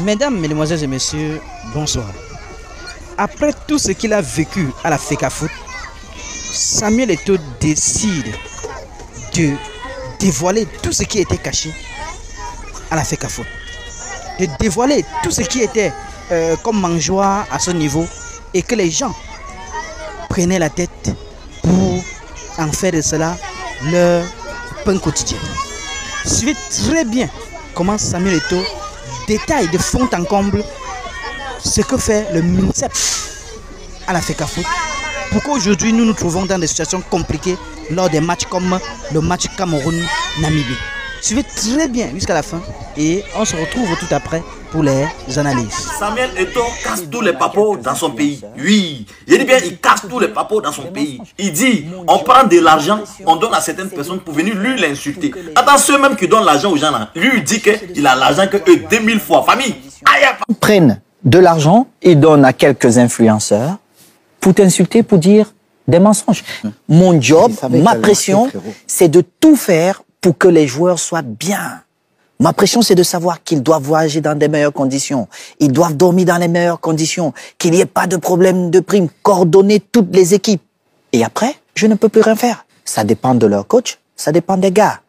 Mesdames, Mesdemoiselles et Messieurs, bonsoir. Après tout ce qu'il a vécu à la FECAFOOT, Samuel Eto'o décide de dévoiler tout ce qui était caché à la FECAFOOT. De dévoiler tout ce qui était comme mangeoire à ce niveau et que les gens prenaient la tête pour en faire de cela leur pain quotidien. Suivez très bien comment Samuel Eto'o détaille de fond en comble ce que fait le MINSEP à la FECAFOOT. Pourquoi aujourd'hui nous nous trouvons dans des situations compliquées lors des matchs comme le match Cameroun-Namibie. Suivez très bien jusqu'à la fin et on se retrouve tout après pour les analyses. Samuel Eto'o casse tous les papos dans son pays. Oui, je dis bien, il casse tous les papos dans son pays. Il dit, on prend de l'argent, on donne à certaines personnes pour venir lui l'insulter. Attends, ceux même qui donnent l'argent aux gens là, lui il dit qu'il a l'argent que eux 2000 fois. Famille, ils prennent de l'argent, ils donnent à quelques influenceurs pour t'insulter, pour dire des mensonges. Mon job, ma pression, c'est de tout faire pour que les joueurs soient bien. Ma pression, c'est de savoir qu'ils doivent voyager dans des meilleures conditions. Ils doivent dormir dans les meilleures conditions. Qu'il n'y ait pas de problème de prime. Coordonner toutes les équipes. Et après, je ne peux plus rien faire. Ça dépend de leur coach. Ça dépend des gars.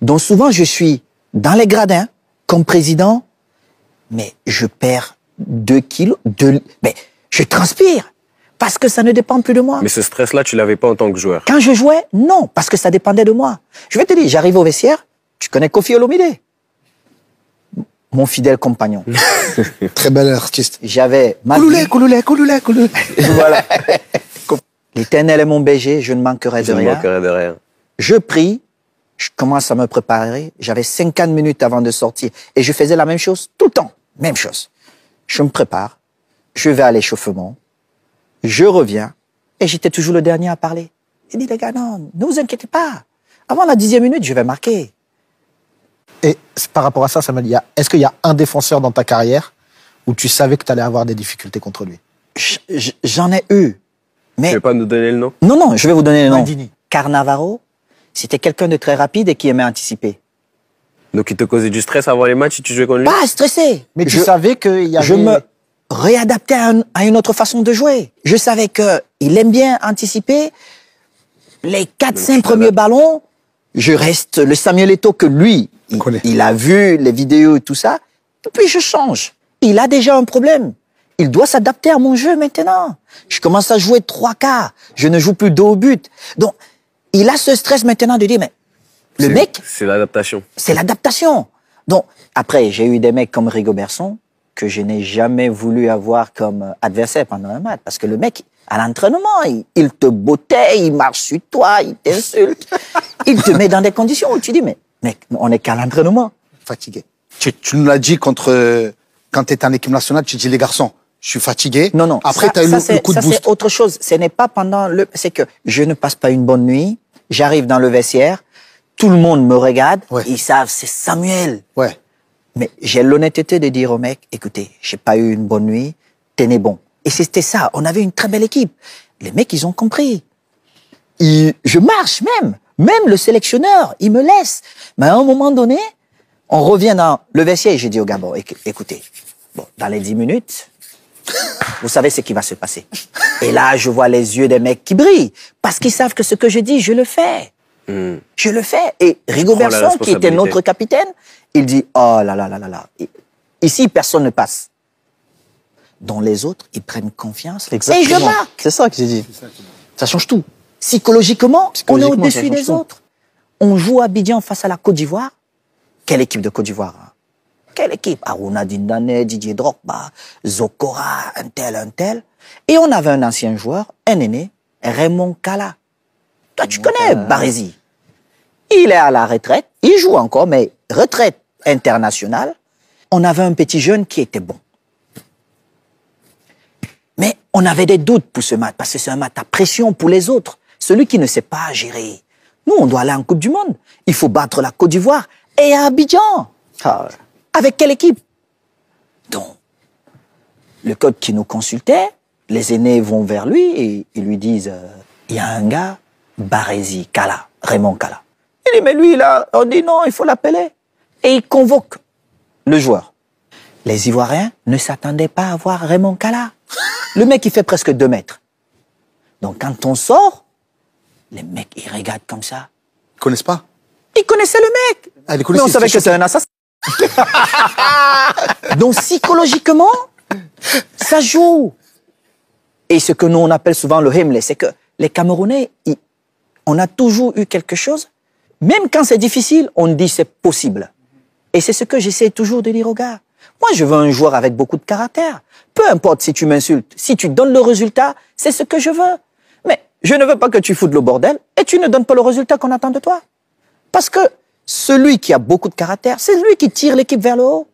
Donc souvent, je suis dans les gradins comme président. Mais je perds 2 kilos. Mais je transpire. Parce que ça ne dépend plus de moi. Mais ce stress-là, tu l'avais pas en tant que joueur. Quand je jouais, non. Parce que ça dépendait de moi. Je vais te dire, j'arrive au vestiaire. Tu connais Kofi Olomide? Mon fidèle compagnon. Très bel artiste. J'avais ma Kouloulé. Voilà. L'Éternel est mon berger, je ne manquerai de rien. Je prie, je commence à me préparer. J'avais 50 minutes avant de sortir. Et je faisais la même chose tout le temps. Même chose. Je me prépare. Je vais à l'échauffement. Je reviens. Et j'étais toujours le dernier à parler. J'ai dit, les gars, non, ne vous inquiétez pas. Avant la 10e minute, je vais marquer. Et par rapport à ça, Samuel, est-ce qu'il y a un défenseur dans ta carrière où tu savais que tu allais avoir des difficultés contre lui? J'en ai eu. Mais... Tu veux pas nous donner le nom? Non, je vais vous donner le nom. Mandini. Cannavaro, c'était quelqu'un de très rapide et qui aimait anticiper. Donc il te causait du stress avant les matchs si tu jouais contre lui? Pas stressé. Mais tu savais qu'il y avait... Je me réadaptais à une autre façon de jouer. Je savais qu'il aime bien anticiper. Les 4-5 premiers ballons, je reste le Samuel Eto'o que lui, il a vu les vidéos et tout ça. Et puis je change. Il a déjà un problème. Il doit s'adapter à mon jeu maintenant. Je commence à jouer 3 quarts. Je ne joue plus 2 au but. Donc, il a ce stress maintenant de dire, mais le mec... C'est l'adaptation. C'est l'adaptation. Donc, après, j'ai eu des mecs comme Rigobertson que je n'ai jamais voulu avoir comme adversaire pendant un match. Parce que le mec, à l'entraînement, il te bottait, il marche sur toi, il t'insulte. Il te met dans des conditions où tu dis, mais mec, on n'est qu'à l'entraînement. Fatigué. Tu nous l'as dit quand tu étais en équipe nationale, tu dis les garçons, je suis fatigué. Non. Après, tu as eu le coup de boost. C'est autre chose. Ce n'est pas pendant le... C'est que je ne passe pas une bonne nuit. J'arrive dans le vestiaire. Tout le monde me regarde. Ouais. Ils savent, c'est Samuel. Ouais. Mais j'ai l'honnêteté de dire au mec, écoutez, j'ai pas eu une bonne nuit. Tenez bon. Et c'était ça. On avait une très belle équipe. Les mecs, ils ont compris. Je marche même. Même le sélectionneur, il me laisse. Mais à un moment donné, on revient dans le vestiaire et j'ai dit au gars, bon, écoutez, dans les 10 minutes, vous savez ce qui va se passer. Et là, je vois les yeux des mecs qui brillent. Parce qu'ils savent que ce que je dis, je le fais. Je le fais. Et Rigobertson, qui était notre capitaine, il dit, oh là là là là là. Ici, personne ne passe. Dont les autres, ils prennent confiance. Exactement. Et je marque. C'est ça que j'ai dit. Ça change tout. Psychologiquement, on est au-dessus des autres. On joue à Abidjan face à la Côte d'Ivoire. Quelle équipe de Côte d'Ivoire, hein? Quelle équipe? Aruna Dindane, Didier Drogba, Zokora, un tel. Et on avait un ancien joueur, un aîné, Raymond Kala. Toi, tu connais Barézy. Il est à la retraite. Il joue encore, mais retraite internationale. On avait un petit jeune qui était bon. Mais on avait des doutes pour ce match, parce que c'est un match à pression pour les autres. Celui qui ne sait pas gérer. Nous, on doit aller en Coupe du Monde. Il faut battre la Côte d'Ivoire et à Abidjan. Avec quelle équipe? Donc, le coach qui nous consultait, les aînés vont vers lui et ils lui disent, il y a un gars, Barézy, Kala, Raymond Kala. Il dit, mais lui, là, on dit non, il faut l'appeler. Et il convoque le joueur. Les Ivoiriens ne s'attendaient pas à voir Raymond Kala. Le mec, il fait presque 2 mètres. Donc, quand on sort, les mecs, ils regardent comme ça. Ils connaissent pas. Ils connaissaient le mec. Ah, ils Mais connaissent, on savait que c'est un assassin. Donc, psychologiquement, ça joue. Et ce que nous, on appelle souvent le Himmler, c'est que les Camerounais, on a toujours eu quelque chose. Même quand c'est difficile, on dit c'est possible. Et c'est ce que j'essaie toujours de dire aux gars. Moi, je veux un joueur avec beaucoup de caractère. Peu importe si tu m'insultes, si tu donnes le résultat, c'est ce que je veux. Mais je ne veux pas que tu foutes le bordel et tu ne donnes pas le résultat qu'on attend de toi. Parce que celui qui a beaucoup de caractère, c'est lui qui tire l'équipe vers le haut.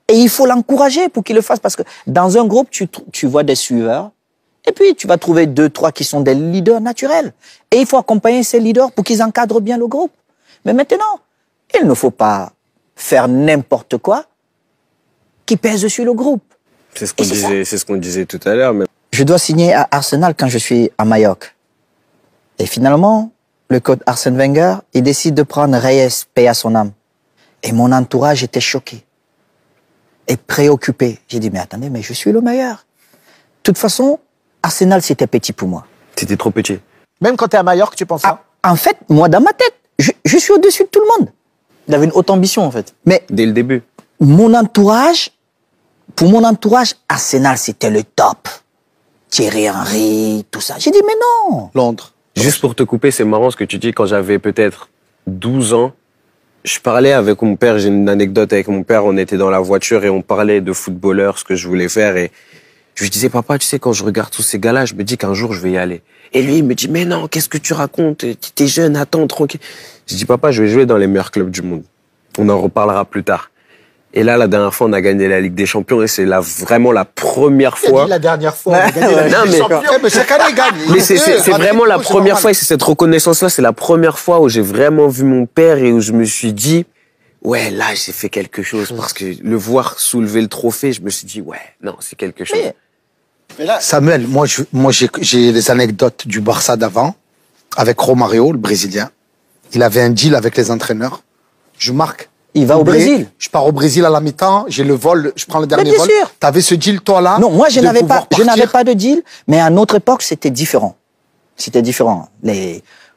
Et il faut l'encourager pour qu'il le fasse. Parce que dans un groupe, tu vois des suiveurs. Et puis, tu vas trouver 2, 3 qui sont des leaders naturels. Et il faut accompagner ces leaders pour qu'ils encadrent bien le groupe. Mais maintenant, il ne faut pas faire n'importe quoi qui pèse sur le groupe. C'est ce qu'on disait tout à l'heure. Mais... Je dois signer à Arsenal quand je suis à Majorque. Et finalement, le coach Arsène Wenger, il décide de prendre Reyes, paix à son âme. Et mon entourage était choqué et préoccupé. J'ai dit, mais attendez, mais je suis le meilleur. De toute façon, Arsenal, c'était petit pour moi. C'était trop petit. Même quand tu es à Majorque, tu penses ça? En fait, moi, dans ma tête, je suis au-dessus de tout le monde. Il avait une haute ambition, en fait. Mais Dès le début. mon entourage, pour mon entourage, Arsenal, c'était le top. Thierry Henry, tout ça. J'ai dit, mais non. Londres. Juste pour te couper, c'est marrant ce que tu dis. Quand j'avais peut-être 12 ans, je parlais avec mon père. J'ai une anecdote avec mon père. On était dans la voiture et on parlait de footballeur, ce que je voulais faire. Et je lui disais, papa, tu sais, quand je regarde tous ces gars-là, je me dis qu'un jour, je vais y aller. Et lui, il me dit, mais non, qu'est-ce que tu racontes? T'es jeune, attends, tranquille. Je dis, papa, je vais jouer dans les meilleurs clubs du monde. On en reparlera plus tard. Et là, la dernière fois, on a gagné la Ligue des Champions et c'est vraiment la première fois. La dernière fois, on a gagné la Ligue Non, des mais- Champions. Mais chaque année, il gagne. Mais c'est vraiment la première fois, et c'est cette reconnaissance-là, c'est la première fois où j'ai vraiment vu mon père et où je me suis dit, ouais, là, j'ai fait quelque chose. Parce que le voir soulever le trophée, je me suis dit, ouais, non, c'est quelque chose. Samuel, moi, j'ai des anecdotes du Barça d'avant, avec Romario, le Brésilien. Il avait un deal avec les entraîneurs. Je marque. Il va au Doublé, Brésil. Je pars au Brésil à la mi-temps, j'ai le vol, je prends le dernier bien vol. sûr. T'avais ce deal, toi, là? Non, moi, je de n'avais pouvoir pas, partir. de deal, mais à notre époque, c'était différent. C'était différent.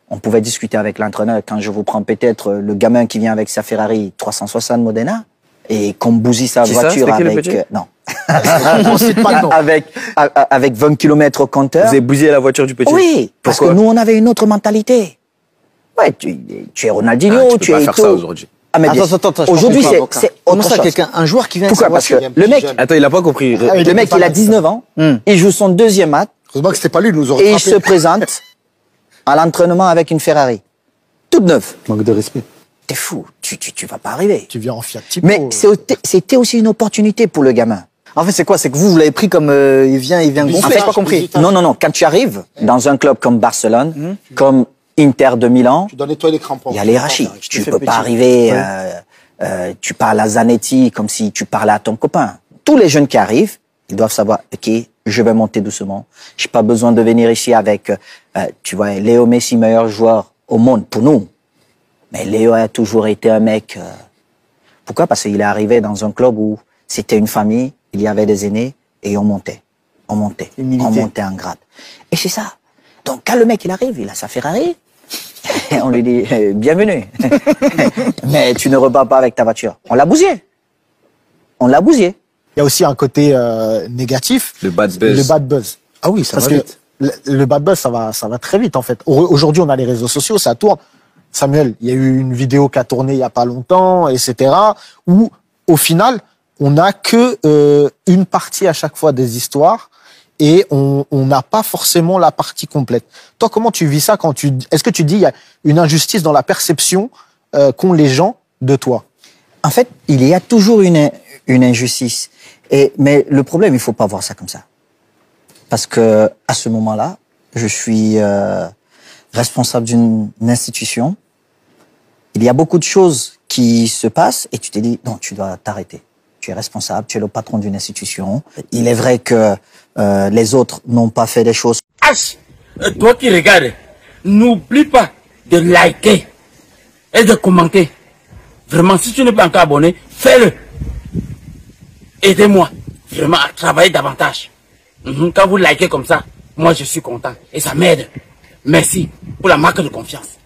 On pouvait discuter avec l'entraîneur quand je vous prends peut-être le gamin qui vient avec sa Ferrari 360 Modena et qu'on bousille sa Qui ça? voiture C'était qui, le avec, petit non. On cite pas de nom. avec 20 km au compteur. Vous avez bousillé la voiture du petit? Oui, parce que Pourquoi? nous, on avait une autre mentalité. Ouais, tu es Ronaldinho, Ah, tu peux tu pas es faire Eto'o. ça aujourd'hui. Ah, mais bien- Attends, je aujourd'hui, comprends pas, c'est Comment autre ça, chose. quelqu'un, un joueur qui vient Pourquoi? avec sa Parce que voiture, le mec, Attends, il a pas compris. Ah, le mec, il a 19 ans, il joue son deuxième match Heureusement que c'était pas lui, il nous aurait et il frappé. se présente à l'entraînement avec une Ferrari. Toute neuve. Manque de respect. T'es fou, tu vas pas arriver. Tu viens en Fiat Tipo. Mais c'était aussi une opportunité pour le gamin. En fait, c'est quoi? C'est que vous l'avez pris comme il vient gonfler, j'ai pas compris. Non, quand tu arrives dans un club comme Barcelone, comme Inter de Milan, Tu dois nettoyer les crampons. il y a les hiérarchies. Je te Tu fais peux petit. pas arriver, tu parles à Zanetti comme si tu parlais à ton copain. Tous les jeunes qui arrivent, ils doivent savoir, ok, je vais monter doucement. J'ai pas besoin de venir ici avec, tu vois, Léo Messi, meilleur joueur au monde pour nous. Mais Léo a toujours été un mec. Pourquoi? Parce qu'il est arrivé dans un club où c'était une famille, il y avait des aînés et on montait en grade. Et c'est ça. Donc quand le mec il arrive, il a sa Ferrari, on lui dit bienvenue. Mais tu ne repars pas avec ta voiture. On l'a bousillé. Il Il y a aussi un côté négatif. Le bad buzz. Le bad buzz. Ah oui, ça Parce va que- vite. Le bad buzz, ça va très vite, en fait. Aujourd'hui, on a les réseaux sociaux, ça tourne. Samuel, il y a eu une vidéo qui a tourné il y a pas longtemps, etc., où, au final, on n'a que une partie à chaque fois des histoires et on n'a pas forcément la partie complète. Toi, comment tu vis ça est-ce que tu dis il y a une injustice dans la perception qu'ont les gens de toi? En fait, il y a toujours une injustice. Mais le problème, il faut pas voir ça comme ça. Parce que à ce moment-là, je suis responsable d'une institution. Il y a beaucoup de choses qui se passent et tu te dis, non, tu dois t'arrêter. Tu es responsable, tu es le patron d'une institution. Il est vrai que les autres n'ont pas fait des choses. H, toi qui regardes, n'oublie pas de liker et de commenter. Vraiment, si tu n'es pas encore abonné, fais-le. aidez-moi vraiment à travailler davantage. Quand vous likez comme ça, moi je suis content et ça m'aide. Merci pour la marque de confiance.